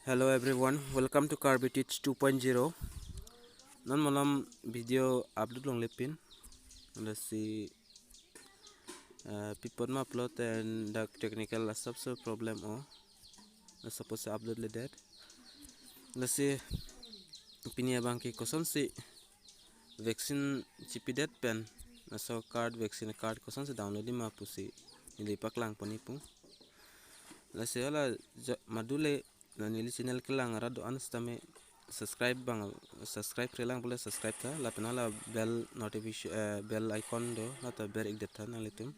Hello everyone, welcome to Karbi Teach 2.0. Non malam video upload long lepin. Let's see people ma upload and the technical subs problem or suppose to upload le that. Let's see pinia bangki koson si vaccine chipidet pen so card vaccine card koson si download di ma pusi ilipak lang panipung. Let's see ala madule na nili channel kelang arado anstame subscribe kelang boleh subscribe ta la penala bell notification bell icon do nata ber ik deta nalitum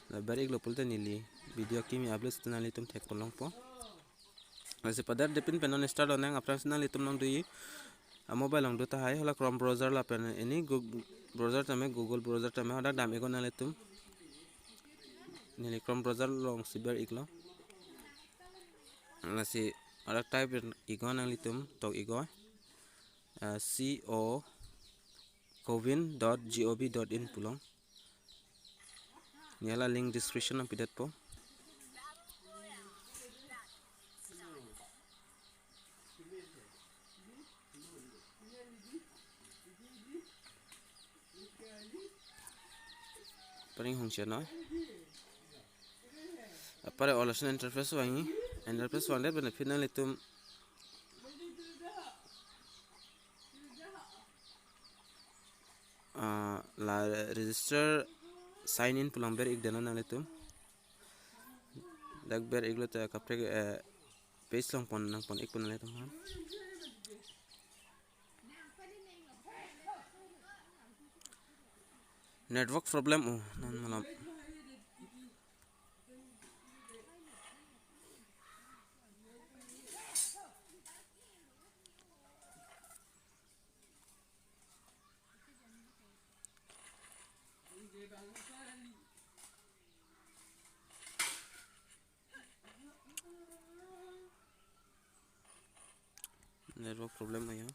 la ber ik lo pulte nili video kimi upload nalitum tek polong po lasi padar depin penon start oneng apran nalitum nong dui mobile long do ta hai hala chrome browser la pen ini browser tame google browser tame hodak dam ikon nalitum nili chrome browser long siber iklo lasi ada type igon ang litum tok igo co covin.gov.in pulong nyala link description ang pidat po paling hong siya no apare olasan interface wangi interface wande benefit na litum la register sign in pulang ber ik dana na litum dag ber iglo ta kapre page long pon nang pon ik pon litum han network problem non malam network problem ayo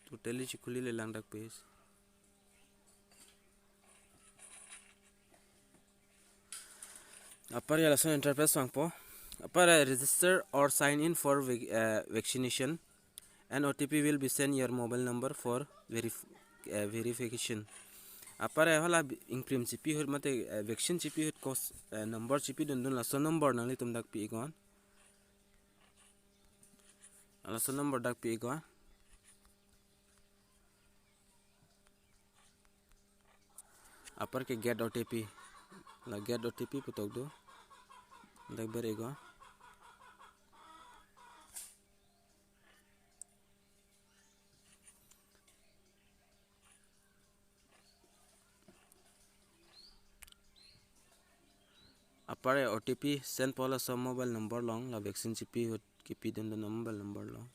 totally chikuli le lang dak page apar ya lasan interface wang po apar register or sign in for vaccination. An OTP will be sent your mobile number for verification. Apare hala in principle hut mate vaccine chipi hut kos number chipi dun la so number nang litum dak pi igon ala so number dak pi igon apar ke get OTP la get OTP putok do dak ber igon apare OTP send pola so mobile number long la vaccine chipi hut kipi dun mobile number long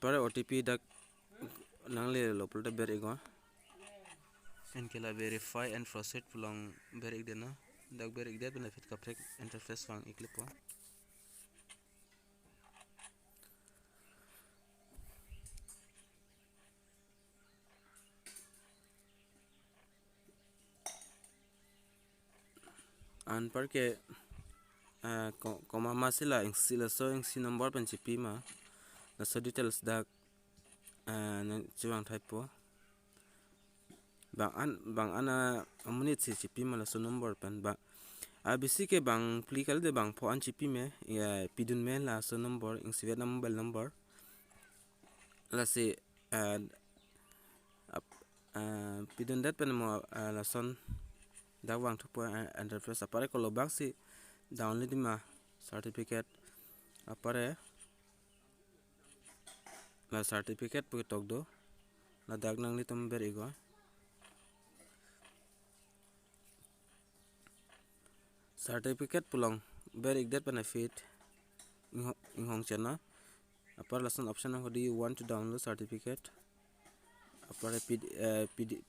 pare OTP dak nang le lo pulte ber igon and kila verify and proceed pulang ber ik dena dak ber ik det benefit kaprek interface wang iklip po an par ke koma masila sila so si number pen chipi ma na so details dak na chiwang type po bang ana amunit si chipi ma la so number pen ba abisi ke bang plikal de bang po an chipi me ya pidun me la so number ing sivet na mobile number la si pidun dat pen mo la son dak wang tu po interface apare ko lo bang si download ma certificate apare la certificate pu tok do la dak nang litum ber igo certificate pulang very exact benefit in hong chana upper lesson option hodi you want to download certificate upper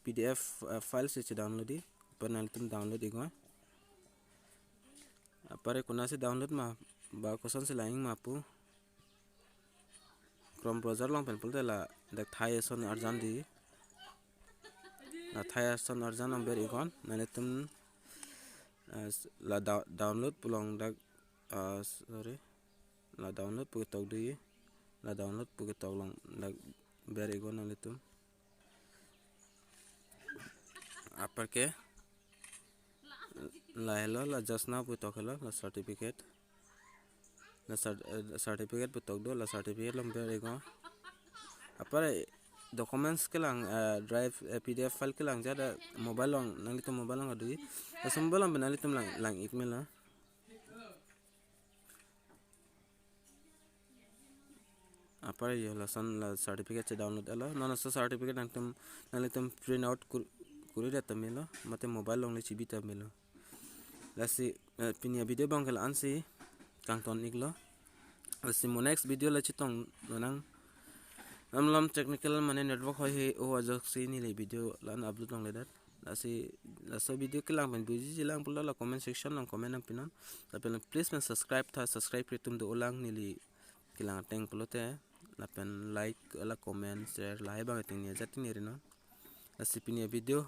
pdf files se download di penaltum download igo upper kuna se download ma ba koson se laing ma pu chrome browser long pen pulte la dak thai son arjan di la thai son arjan number igon nalitum la download pulang dak sorry la download pu tok di la download pu tok long dak ber igon nalitum upper ke la hello la just now pu tok hello la certificate certificate pu tok do la certificate long ber igon upper documents ke lang drive pdf file ke lang jada mobile long nalitum mobile long adu la mobile long benalitum lang email la upper yo la certificate se download ala non sa certificate nalitum print out kuri data melo mate mobile long le chibita melo lasi pinia video bang kala ansi kangton iglo lasi mo next video la chitong nang amlam technical mane network hoy he o ajak si ni le video lan upload long le dat lasi laso video kelang pen buji jilang pula la comment section lang comment ang pinon tapi please men subscribe pritum do ulang ni li kelang teng pulote la pen like la comment share la bang ting ni jatin ni rino lasi pinia video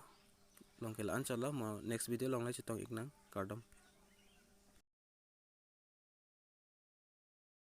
long kala anchala mo next video long la chitong iknang kardom